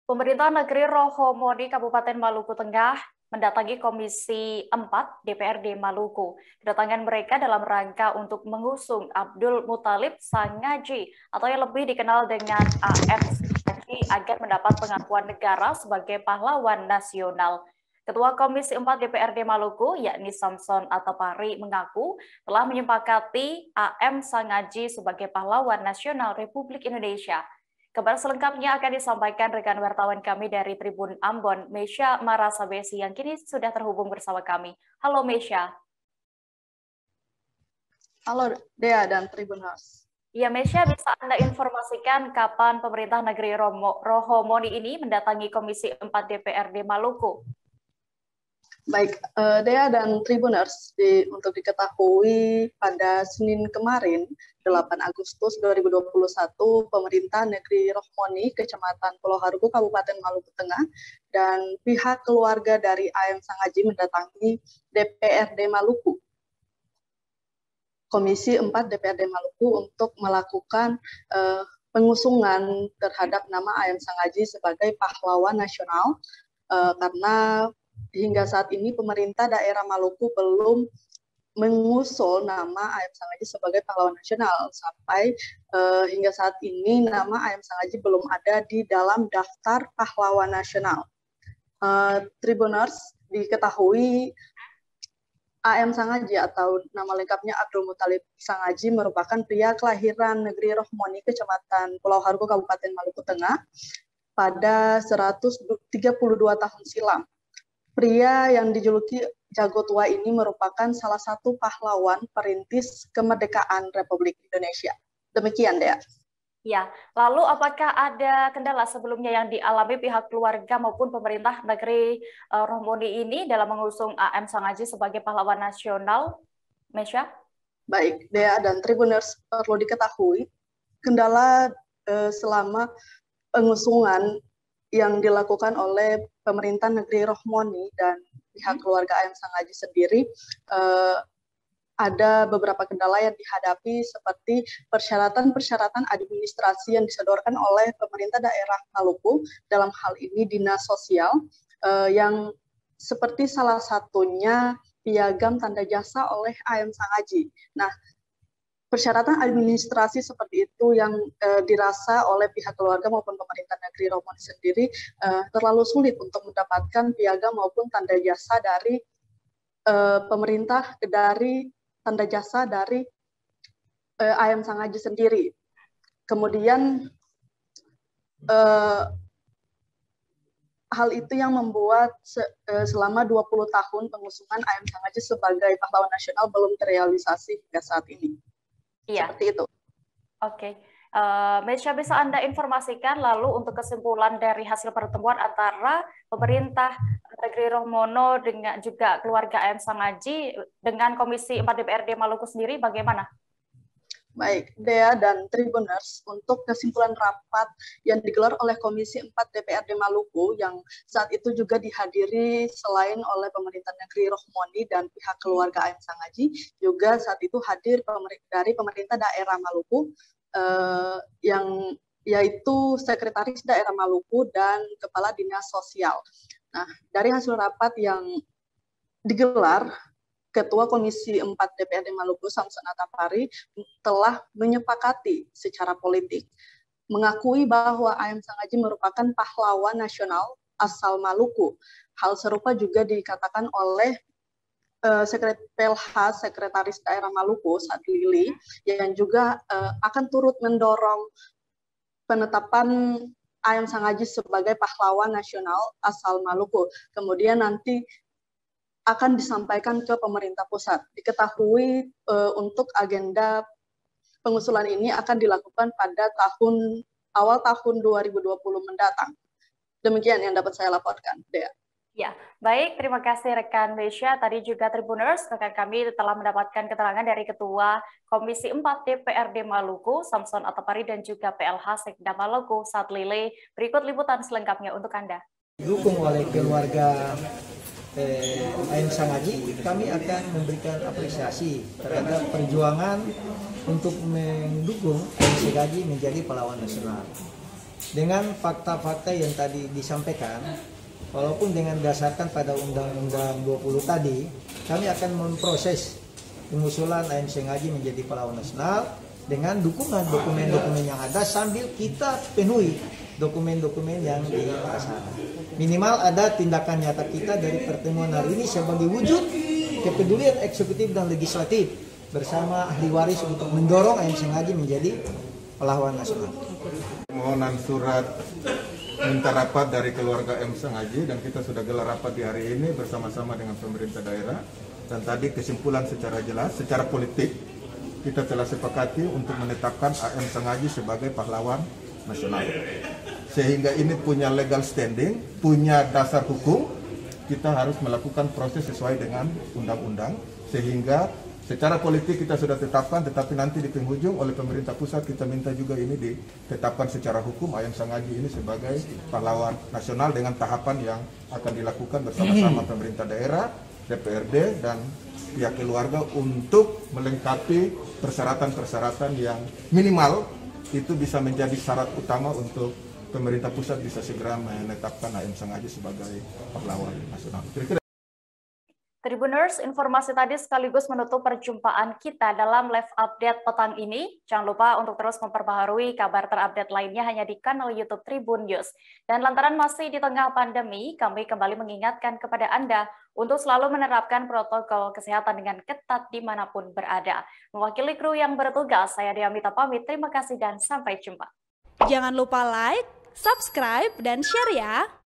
Pemerintah Negeri Rohomoni Kabupaten Maluku Tengah mendatangi Komisi 4 DPRD Maluku. Kedatangan mereka dalam rangka untuk mengusung Abdul Muthalib Sangaji atau yang lebih dikenal dengan AM Sangaji agar mendapat pengakuan negara sebagai pahlawan nasional. Ketua Komisi 4 DPRD Maluku, yakni Samson Atapari, mengaku telah menyepakati AM Sangaji sebagai pahlawan nasional Republik Indonesia. Kabar selengkapnya akan disampaikan rekan wartawan kami dari Tribun Ambon, Mesya Marasabesi, yang kini sudah terhubung bersama kami. Halo Mesya. Halo Dea dan Tribuners. Ya Mesya, bisa Anda informasikan kapan pemerintah negeri Rohomoni ini mendatangi Komisi 4 DPRD Maluku? Baik, Dea dan Tribuners, untuk diketahui pada Senin kemarin, 8 Agustus 2021, pemerintah negeri Rohomoni, Kecamatan Pulau Harugu, Kabupaten Maluku Tengah, dan pihak keluarga dari AM Sangaji mendatangi DPRD Maluku, Komisi 4 DPRD Maluku untuk melakukan pengusungan terhadap nama AM Sangaji sebagai pahlawan nasional, karena hingga saat ini pemerintah daerah Maluku belum mengusul nama AM Sangaji sebagai pahlawan nasional. Sampai hingga saat ini nama AM Sangaji belum ada di dalam daftar pahlawan nasional. Tribuners, diketahui AM Sangaji atau nama lengkapnya Abdul Muthalib Sangaji merupakan pria kelahiran negeri Rohomoni, Kecamatan Pulau Harugu, Kabupaten Maluku Tengah pada 132 tahun silam. Pria yang dijuluki Jago Tua ini merupakan salah satu pahlawan perintis kemerdekaan Republik Indonesia. Demikian, Dea. Ya, lalu apakah ada kendala sebelumnya yang dialami pihak keluarga maupun pemerintah negeri Rohomoni ini dalam mengusung AM Sangaji sebagai pahlawan nasional, Mesya? Baik, Dea dan Tribuners, perlu diketahui kendala selama pengusungan yang dilakukan oleh pemerintah negeri Rohomoni dan pihak keluarga AM Sangaji sendiri, ada beberapa kendala yang dihadapi seperti persyaratan-persyaratan administrasi yang disodorkan oleh pemerintah daerah Maluku, dalam hal ini Dinas Sosial, yang seperti salah satunya piagam tanda jasa oleh AM Sangaji. Nah, persyaratan administrasi seperti itu yang dirasa oleh pihak keluarga maupun pemerintah negeri Rohomoni sendiri terlalu sulit untuk mendapatkan piagam maupun tanda jasa dari pemerintah, dari tanda jasa dari AM Sangaji sendiri. Kemudian hal itu yang membuat selama 20 tahun pengusungan AM Sangaji sebagai pahlawan nasional belum terrealisasi hingga saat ini. Iya. Seperti itu. Oke. Mesya, bisa Anda informasikan lalu untuk kesimpulan dari hasil pertemuan antara pemerintah negeri Rohomoni dengan juga keluarga AM Sangaji dengan Komisi 4 DPRD Maluku sendiri bagaimana? Baik, Dea dan Tribuners, untuk kesimpulan rapat yang digelar oleh Komisi 4 DPRD Maluku yang saat itu juga dihadiri selain oleh pemerintah negeri Rohomoni dan pihak keluarga AM Sangaji, juga saat itu hadir dari pemerintah daerah Maluku, yang yaitu Sekretaris Daerah Maluku dan Kepala Dinas Sosial. Nah, dari hasil rapat yang digelar, Ketua Komisi 4 DPRD Maluku, Samson Atapari, telah menyepakati secara politik, mengakui bahwa AM Sangaji merupakan pahlawan nasional asal Maluku. Hal serupa juga dikatakan oleh Sekretaris Daerah Maluku, Sadlili, yang juga akan turut mendorong penetapan AM Sangaji sebagai pahlawan nasional asal Maluku. Kemudian nanti akan disampaikan ke pemerintah pusat. Diketahui untuk agenda pengusulan ini akan dilakukan pada awal tahun 2020 mendatang. Demikian yang dapat saya laporkan, Dea. Ya, baik. Terima kasih rekan Mesya. Tadi juga Tribuners, rekan kami telah mendapatkan keterangan dari Ketua Komisi 4 DPRD Maluku, Samson Atapari, dan juga PLH Sekda Maluku, Sadlile. Berikut liputan selengkapnya untuk Anda. Didukung oleh keluarga AM Sangaji, kami akan memberikan apresiasi terhadap perjuangan untuk mendukung AM Sangaji menjadi pahlawan nasional. dengan fakta-fakta yang tadi disampaikan, walaupun dengan dasarkan pada Undang-Undang 20 tadi, kami akan memproses pengusulan AM Sengaji menjadi pahlawan nasional dengan dukungan dokumen-dokumen yang ada sambil kita penuhi dokumen-dokumen yang di sana. Minimal ada tindakan nyata kita dari pertemuan hari ini sebagai wujud kepedulian eksekutif dan legislatif bersama ahli waris untuk mendorong AM Sengaji menjadi pahlawan nasional. Permohonan surat minta rapat dari keluarga M. Sengaji dan kita sudah gelar rapat di hari ini bersama-sama dengan pemerintah daerah, dan tadi kesimpulan secara jelas, secara politik kita telah sepakati untuk menetapkan AM Sengaji sebagai pahlawan nasional. Sehingga ini punya legal standing, punya dasar hukum, kita harus melakukan proses sesuai dengan undang-undang, sehingga secara politik kita sudah tetapkan, tetapi nanti di penghujung oleh pemerintah pusat kita minta juga ini ditetapkan secara hukum AM Sengaji ini sebagai pahlawan nasional dengan tahapan yang akan dilakukan bersama-sama pemerintah daerah, DPRD, dan pihak keluarga untuk melengkapi persyaratan-persyaratan yang minimal itu bisa menjadi syarat utama untuk pemerintah pusat bisa segera menetapkan AM Sengaji sebagai pahlawan nasional. Tribuners, informasi tadi sekaligus menutup perjumpaan kita dalam live update petang ini. Jangan lupa untuk terus memperbaharui kabar terupdate lainnya hanya di kanal YouTube Tribun News. Dan lantaran masih di tengah pandemi, kami kembali mengingatkan kepada Anda untuk selalu menerapkan protokol kesehatan dengan ketat dimanapun berada. Mewakili kru yang bertugas, saya Diamita pamit. Terima kasih dan sampai jumpa. Jangan lupa like, subscribe, dan share ya!